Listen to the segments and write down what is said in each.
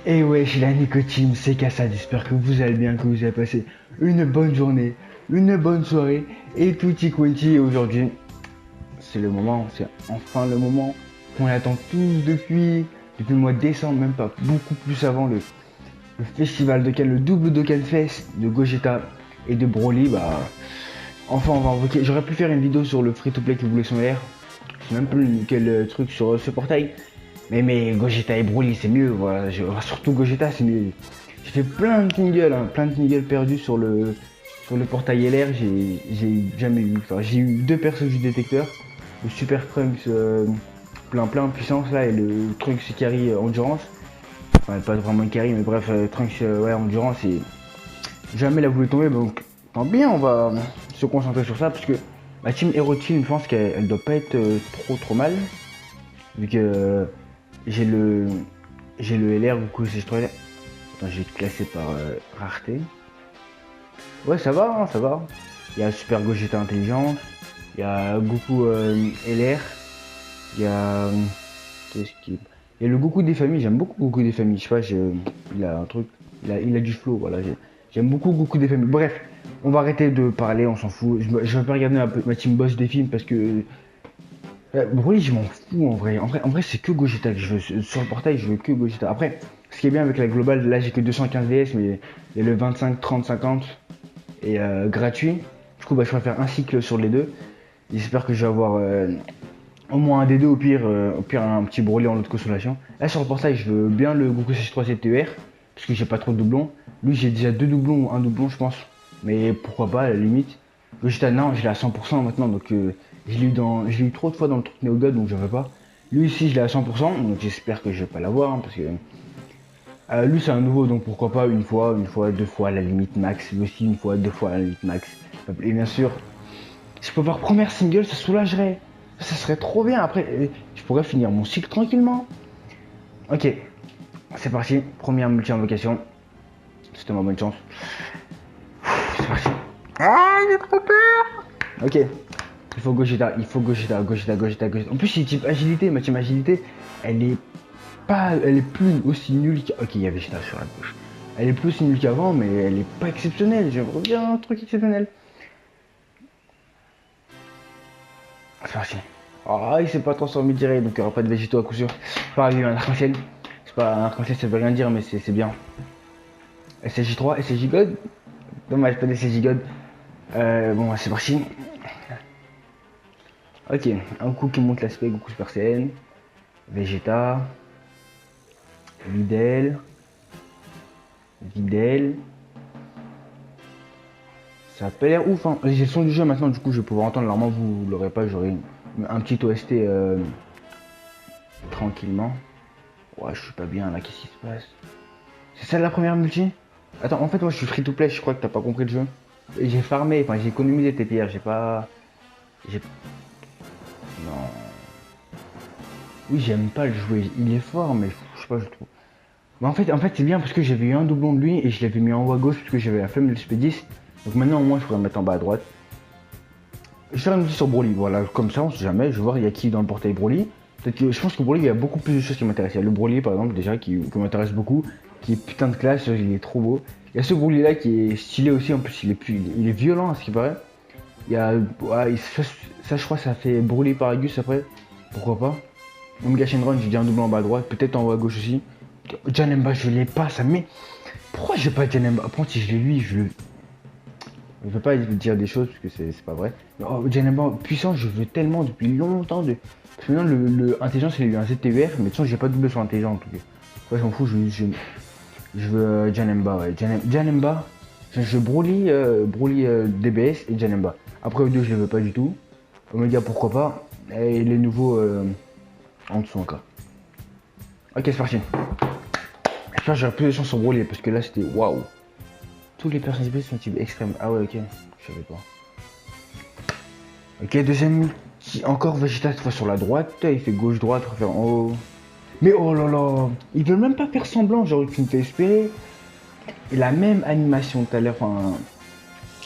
Et ouais, chez la nicotine, c'est Kassad. J'espère que vous allez bien, que vous avez passé une bonne journée, une bonne soirée et tutti quanti. Et aujourd'hui, c'est le moment, c'est enfin le moment qu'on attend tous depuis le mois de décembre, même pas beaucoup plus avant le festival de Cannes, le double de Cannes Fest de Gogeta et de Broly. Bah, enfin, on va invoquer. J'aurais pu faire une vidéo sur le free-to-play qui voulait son air. Je sais même plus quel truc sur ce portail. Mais Gogeta et Broly c'est mieux, voilà. Surtout Gogeta c'est mieux. J'ai fait plein de tingles perdus sur le portail LR, j'ai jamais eu. Enfin, j'ai eu deux persos du détecteur, le Super Trunks plein puissance là et le Trunks carry endurance. Enfin pas vraiment carry mais bref Trunks ouais endurance et jamais la voulu tomber donc tant bien on va se concentrer sur ça parce que ma team Hero Team je pense qu'elle doit pas être trop mal vu que j'ai le j'ai le LR Goku C3 LR. Attends, j'ai classé par rareté. Ouais, ça va, hein, ça va. Il y a Super Gogeta Intelligence, il y a Goku LR, il y a qu'est-ce qui il y a le Goku des familles, j'aime beaucoup Goku des familles, je sais pas, il a un truc, il a du flow, voilà, j'aime beaucoup Goku des familles. Bref, on va arrêter de parler, on s'en fout. Je vais pas regarder ma team boss des films parce que Broly, je m'en fous en vrai. En vrai c'est que Gogeta que je veux. Sur le portail, je veux que Gogeta. Après, ce qui est bien avec la globale, là j'ai que 215 DS, mais il y a le 25, 30, 50 et gratuit. Du coup, bah, je vais faire un cycle sur les deux. J'espère que je vais avoir au moins un des deux, au pire un petit Broly en autre consolation. Là sur le portail, je veux bien le Goku C3 CTER, parce que j'ai pas trop de doublons. Lui, j'ai déjà deux doublons ou un doublon, je pense. Mais pourquoi pas, à la limite. Vegeta, non, je l'ai à 100% maintenant, donc je l'ai eu trop de fois dans le truc NeoGod, donc j'en veux pas. Lui ici, je l'ai à 100%, donc j'espère que je vais pas l'avoir, hein, parce que lui c'est un nouveau, donc pourquoi pas une fois, deux fois à la limite max. Lui aussi une fois, deux fois à la limite max. Et bien sûr, si je peux avoir première single, ça soulagerait. Ça serait trop bien. Après, je pourrais finir mon cycle tranquillement. Ok, c'est parti. Première multi-invocation. C'était ma bonne chance. C'est parti. Ah, j'ai trop peur. Ok, il faut Gogeta, Gogeta. En plus, c'est type agilité. Ma team agilité, elle est plus aussi nulle qu'avant. Ok, il y avait Vegeta sur la gauche. Elle est plus aussi nulle qu'avant, mais elle est pas exceptionnelle. J'aimerais bien un truc exceptionnel. C'est parti. Ah, il s'est pas transformé direct, donc il n'y aura pas de végétaux à coup sûr. Pas il y a un arc-en-ciel. C'est pas un arc-en-ciel, ça veut rien dire, mais c'est bien. SSJ3, SSJ God. Dommage, pas d'SSJ God. Bon, c'est parti. Ok, un coup qui monte l'aspect Goku Super Saiyan. Vegeta. Videl. Videl. Ça a pas l'air ouf, hein. J'ai le son du jeu maintenant, du coup, je vais pouvoir entendre. Normalement, vous l'aurez pas, j'aurai un petit OST tranquillement. Ouais, je suis pas bien là, qu'est-ce qui se passe? C'est ça la première multi? Attends, en fait, moi je suis free to play, je crois que t'as pas compris le jeu. Et j'ai farmé, enfin j'ai économisé tes pierres, j'ai pas. J'ai. Non. Oui, j'aime pas le jouer, il est fort, mais je sais pas, je trouve. Mais en fait c'est bien parce que j'avais eu un doublon de lui et je l'avais mis en haut à gauche parce que j'avais la flemme de l'SP10. Donc maintenant, au moins, je pourrais me mettre en bas à droite. Je ferai une multi sur Broly, voilà, comme ça, on sait jamais. Je vais voir, il y a qui dans le portail Broly. Peut-être que je pense que Broly, il y a beaucoup plus de choses qui m'intéressent. Il y a le Broly, par exemple, déjà, qui m'intéresse beaucoup, qui est putain de classe, il est trop beau. Il y a ce Broly là qui est stylé aussi, en plus, il est violent à ce qui paraît. Il y a. Ouais, ça, je crois, ça fait Broly par Agus après. Pourquoi pas. Omega Shenron, j'ai dit un double en bas à droite, peut-être en haut à gauche aussi. Janemba, je l'ai pas, ça met. Pourquoi j'ai pas Janemba? Après, si je l'ai lui, je le. Je veux pas dire des choses parce que c'est pas vrai. Oh, Janemba puissant, je veux tellement depuis longtemps. Parce que maintenant, le intelligence, il a eu un ZTVR, mais de toute façon, j'ai pas doublé sur intelligent en tout cas. Ouais, j'en fous, je veux Janemba, ouais. Janemba, je Broly, DBS et Janemba. Après, eux deux, je les veux pas du tout. Omega, pourquoi pas. Et les nouveaux en dessous encore. Ok, c'est parti. J'espère que j'aurai plus de chance sur Broly parce que là, c'était waouh. Tous les personnages spéciaux sont type extrême. Ah ouais, ok, je savais pas. Ok, deuxième encore Vegeta cette fois sur la droite. Il fait gauche-droite, faire en haut. Mais oh là là, ils veulent même pas faire semblant, genre tu me fais espérer. Et la même animation tout à l'heure, enfin,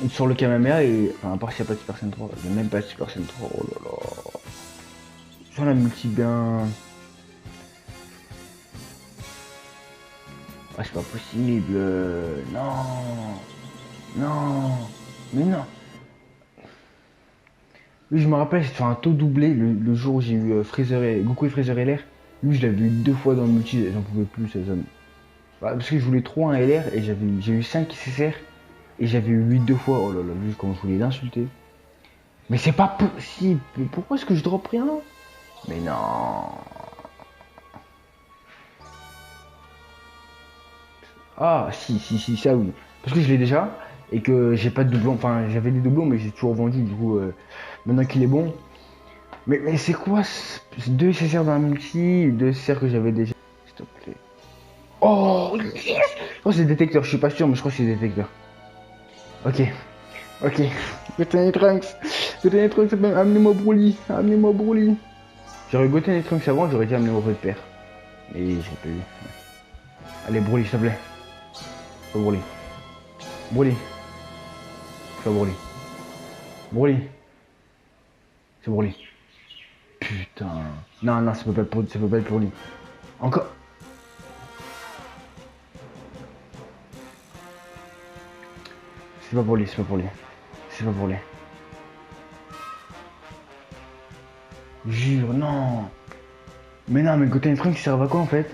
sur le Kamehameha, et enfin, à part s'il n'y a pas de Super Saiyan 3, il n'y a même pas de Super Saiyan 3, oh là là. Sur la multi bien. Ah, c'est pas possible. Non. Non. Mais non. Oui, je me rappelle, j'ai fait un taux doublé le jour où j'ai eu Goku et Freezer LR. Lui, je l'avais eu 2 fois dans le multi, j'en pouvais plus, ça. Bah, parce que je voulais trop un LR et j'ai eu 5 SSR et j'avais eu 8 2 fois. Oh là là, lui, comment je voulais l'insulter. Mais c'est pas possible. Pourquoi est-ce que je drop rien? Mais non. Ah, si, ça oui. Parce que je l'ai déjà et que j'ai pas de doublon. Enfin, j'avais des doublons, mais j'ai toujours vendu. Du coup, maintenant qu'il est bon. Mais c'est quoi 2 SSR dans un multi, 2 SSR que j'avais déjà. S'il te plaît. Oh, yes! Je crois que c'est détecteur, je suis pas sûr, mais je crois que c'est détecteur. Ok, ok. Goten Trunks, Goten Trunks, amenez-moi Broly, amenez-moi Broly. J'aurais Goten Trunks avant, j'aurais dit amenez-moi votre père. Mais j'ai pas eu. Allez, Broly, s'il te plaît. Pas Broly. Broly. Pas Broly. Broly. C'est Broly. Putain. Non, non, ça peut pas être pour lui. Encore. C'est pas pour lui, c'est pas pour lui. C'est pas pour lui. Jure, non. Mais non, mais Goten Trunks, il servent à quoi en fait?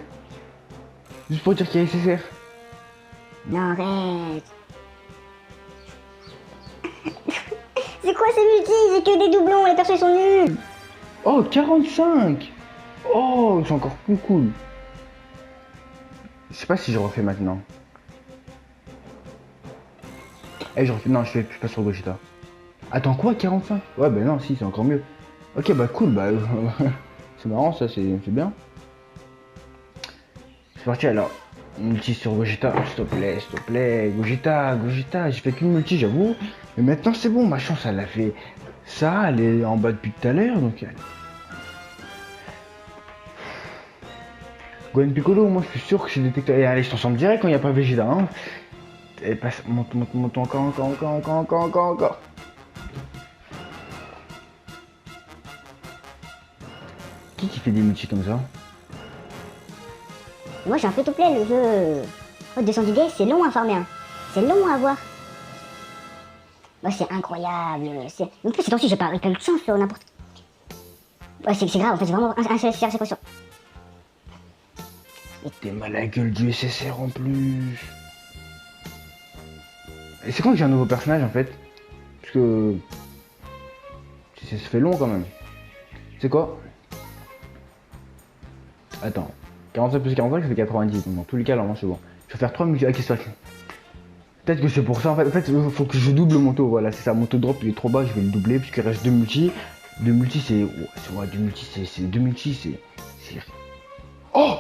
Juste pour dire qu'il y a SSR. Non, arrête. C'est quoi ces multis? C'est que des doublons, les persos ils sont nuls. Oh, 45. Oh, c'est encore plus cool. Je sais pas si je refais maintenant. Eh, je refais. Non, je fais pas sur Gogeta. Attends, quoi, 45? Ouais, bah non, si, c'est encore mieux. Ok, bah cool, bah. C'est marrant, ça, c'est bien. C'est parti alors. Multi sur Gogeta, s'il te plaît, Gogeta, j'ai fait qu'une multi, j'avoue. Mais maintenant, c'est bon, ma chance, elle a fait ça, elle est en bas depuis tout à l'heure, donc. Gohan Piccolo, moi, je suis sûr que c'est détecteur. Et allez, je t'en sens direct quand il n'y a pas Vegeta, hein. Et passe, monte, encore. Qui fait des multis comme ça? Moi j'ai un free-to-play, le jeu. Oh, 210 DS, c'est long à farmer. Hein. C'est long à avoir. Oh, c'est incroyable. En plus, c'est temps-ci, j'ai pas de chance sur n'importe. Ouais, c'est grave, en fait, c'est vraiment un CSR, c'est quoi ça? T'es mal à la gueule du SSR en plus. Et c'est quand que j'ai un nouveau personnage en fait? Parce que. Ça se fait long quand même. C'est quoi? Attends. 45 plus 45, ça fait 90. Donc dans tous les cas, normalement, c'est bon. Je vais faire 3 multi. Ok, c'est vrai. Peut-être que c'est pour ça en fait. En fait, il faut que je double mon taux. Voilà, c'est ça. Mon taux drop il est trop bas, je vais le doubler. Puisqu'il reste 2 multi. 2 multi, c'est. Ouais, 2 multi, c'est. 2 multi, c'est. Oh!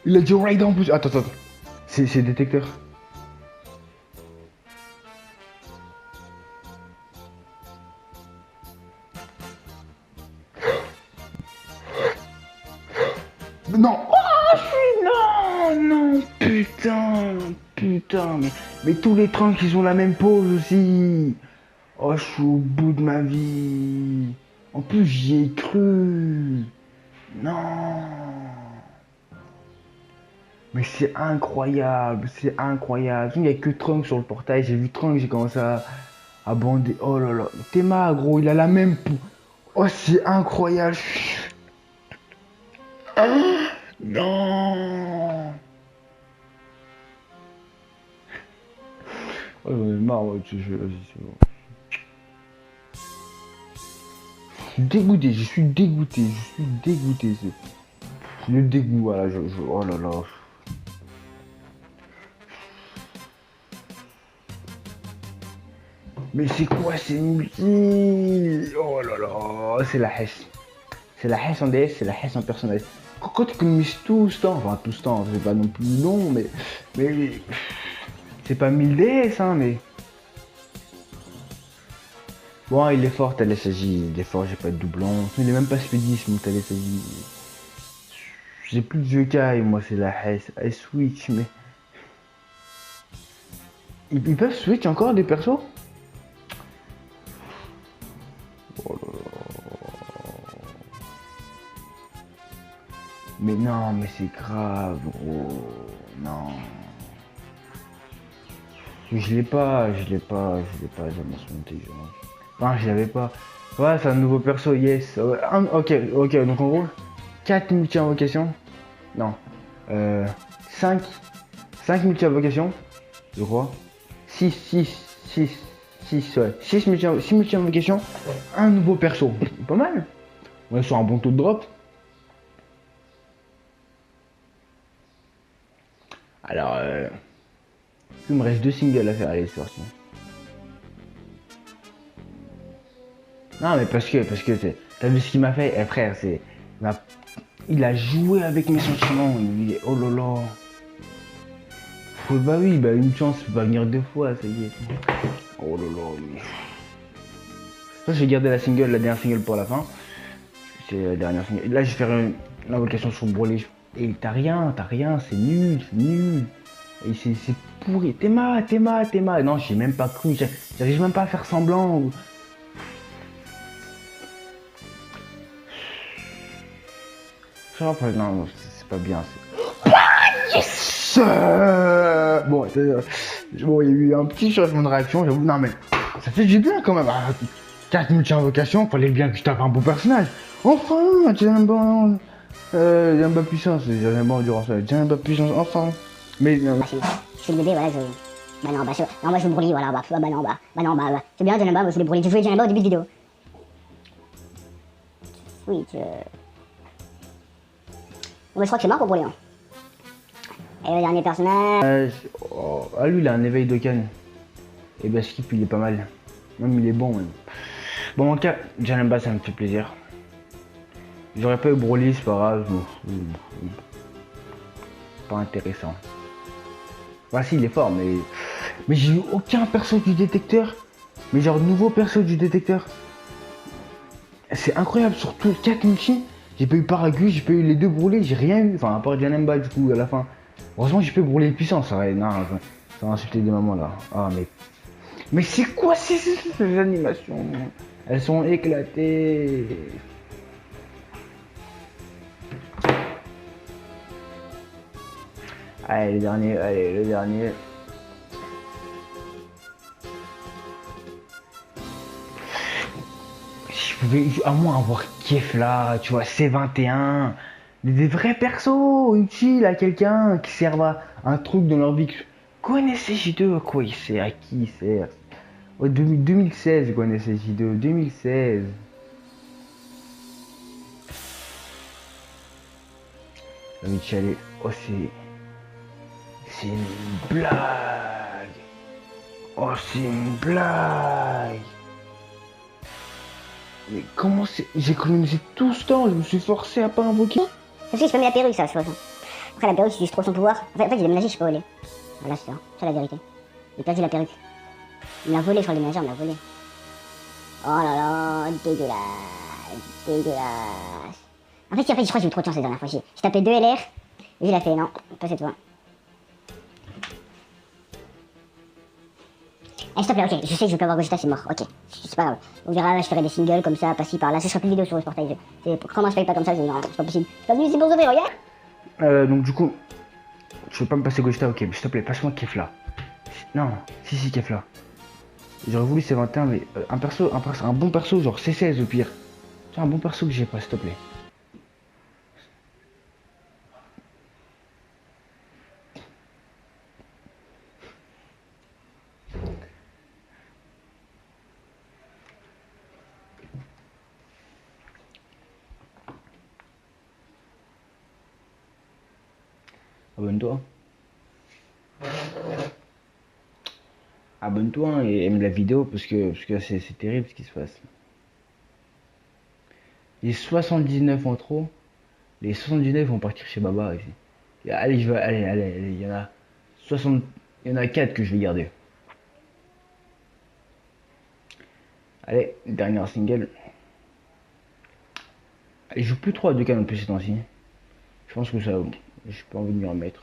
Il a dit ride en plus. Attends. C'est détecteur. Non. Oh, non, putain, mais tous les Trunks ils ont la même pose aussi. Oh, je suis au bout de ma vie. En plus, j'y ai cru. Non. Mais c'est incroyable. Il n'y a que Trunks sur le portail. J'ai vu Trunks, j'ai commencé à bander. Oh là là. Théma, gros, il a la même peau. Oh, c'est incroyable. Non. Oh, j'en ai marre, ouais, vas-y, c'est bon. Je suis dégoûté. C'est le dégoût, voilà, oh là là. Mais c'est quoi ces multi? Oh là là, c'est la hesse. C'est la hesse en DS, c'est la hesse en personnage. Quand tu économises tout ce temps, enfin tout ce temps, c'est pas non plus long, mais c'est pas 1000 DS, hein, mais. Bon, il est fort, t'as l'SAJ, il est fort, j'ai pas de doublon. Il est même pas speedis, mais t'as l'SAJ. J'ai plus de Yokai, moi, c'est la hesse. Elle switch, mais. Ils peuvent switch encore des persos? Oh là là. Mais non, mais c'est grave, gros. Non. Je l'ai pas, jamais son intelligence. Enfin, je l'avais pas. Ouais, c'est un nouveau perso, yes. Ok, ok, donc en gros, 4 multi-invocations. Non. 5 5 multi-invocations, je crois. 6 ouais. 6 multi-invocations, un nouveau perso. Pas mal. On est sur un bon taux de drop. Alors, il me reste 2 singles à faire, allez, c'est parti. Non, mais parce que t'as vu ce qu'il m'a fait? Eh frère, il a joué avec mes sentiments. Oh là là. Bah oui, bah une chance, va venir 2 fois, ça y est. Oh là là, oui. Ça, j'ai gardé la dernière single pour la fin. C'est la dernière single. Là, je vais faire une invocation sur Broly. Et t'as rien, c'est nul, c'est nul. Et c'est pourri. Théma. Non, j'ai même pas cru. J'arrive même pas à faire semblant. Non, c'est pas bien. Yes. Bon, il y a eu un petit changement de réaction, j'avoue. Non, mais ça fait du bien quand même. 4 multi-invocations, fallait bien que je tape un beau personnage. Enfin, Djemba puissance, Djemba endurance, Djemba puissance, enfin. Mais Je suis le bébé, voilà, je... Bah non, bah je vous brûle, voilà, bah non, bah. C'est bien, Djanaba, je l'ai brûlé. Je jouais Djanaba au début de vidéo. Oui, Bon, bah, je crois que c'est mort pour brûler, hein. Et le dernier personnage... ah, lui, il a un éveil de canne. Et bah, Skip, il est pas mal. Même, il est bon, même. Bon, en tout cas, Djanaba, ça me fait plaisir. J'aurais pas eu Broly, c'est pas grave. Pas intéressant. Bah, si, il est fort, mais j'ai eu aucun perso du détecteur. Mais genre, nouveau perso du détecteur. C'est incroyable, surtout 4 multi. J'ai pas eu Paragus, j'ai pas eu les 2 brûlés, j'ai rien eu. Enfin, à part Janemba, du coup, à la fin. Heureusement, j'ai pas brûlé puissant, ça va. Non, ça va insulter des mamans là. Ah, mais. Mais c'est quoi ces animations? Elles sont éclatées. Allez, le dernier. Je pouvais à moins avoir Kief là, tu vois, C21. Des vrais persos utiles à quelqu'un qui servent à un truc dans leur vie. Connaissez J2, à quoi il sert, à qui il sert? Ouais, 2016, je connaissais J2, 2016. Michel, oh c'est une blague. Oh, c'est une blague. Mais comment c'est... J'ai économisé tout ce temps, je me suis forcé à pas invoquer. Parce que j'ai pas mis la perruque, ça, je crois. Après, la perruque, j'utilise trop son pouvoir. En fait, j'ai déménagé, je sais pas où elle est. Voilà, c'est ça. C'est la vérité. J'ai perdu la perruque. Il me l'a volé, je crois, le déménageur, il me l'a volé. Oh là là, dégueulasse. En fait, je crois que j'ai eu trop de chance la dernière fois. J'ai tapé 2 LR, et il a fait non, pas cette fois. Eh, s'il te plaît, ok, je sais que je vais pas avoir Gogeta, c'est mort, ok, c'est pas grave. On verra, je ferai des singles comme ça, par-ci par-là, ce sera plus de vidéos sur le portail. Comment je fais pas comme ça, non, c'est pas possible. C'est pas venu ici pour sauver, regarde. Donc du coup, je veux pas me passer Gogeta, ok, mais s'il te plaît, passe-moi Kefla. Non, si, Kefla. J'aurais voulu C21, mais un bon perso, genre C16 au pire. C'est un bon perso que j'ai pas, s'il te plaît. Abonne-toi. Abonne-toi hein, et aime la vidéo parce que c'est terrible ce qui se passe. Les 79 en trop, les 79 vont partir chez Baba ici. Allez, allez, il y en a 60, il y en a 4 que je vais garder. Allez, dernière single. Je joue plus trop à 2K non plus ces temps-ci. Je pense que ça, j'ai pas envie de m'y remettre.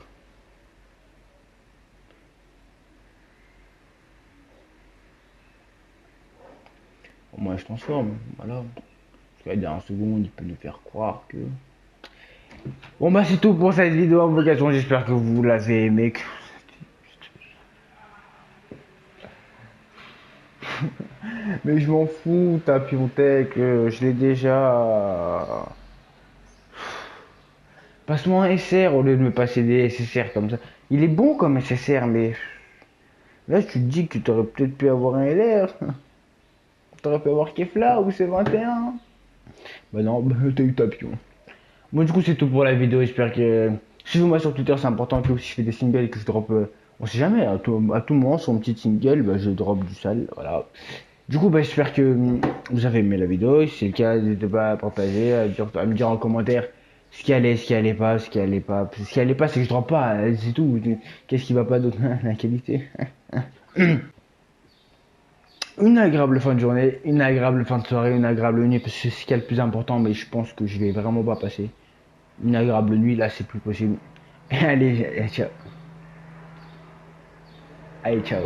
Au moins je transforme, voilà. Parce que la dernière seconde, il peut nous faire croire que... Bon bah c'est tout pour cette vidéo invocation, j'espère que vous l'avez aimé. Mais je m'en fous, Tapiontech, je l'ai déjà. Passe-moi un SR au lieu de me passer des SSR comme ça. Il est bon comme SSR, mais là tu te dis que tu aurais peut-être pu avoir un LR. T'aurais pu avoir Kefla ou C21. Bah non, bah, t'as eu Tapion. Bon du coup c'est tout pour la vidéo, j'espère que... Suivez-moi sur Twitter, c'est important que si je fais des singles et que je drop... On sait jamais, à tout moment sur mon petit single, bah, je drop du sale, voilà. Du coup bah, j'espère que vous avez aimé la vidéo, si c'est le cas, n'hésitez pas à partager, à me dire en commentaire ce qui allait, ce qui allait pas, ce qui allait pas. Ce qui allait pas c'est que je drop pas, c'est tout. Qu'est-ce qui va pas d'autre? La qualité. Une agréable fin de journée, une agréable fin de soirée, une agréable nuit, parce que c'est ce qui est le plus important, mais je pense que je vais vraiment pas passer. Une agréable nuit, là, c'est plus possible. Allez, ciao. Allez, ciao.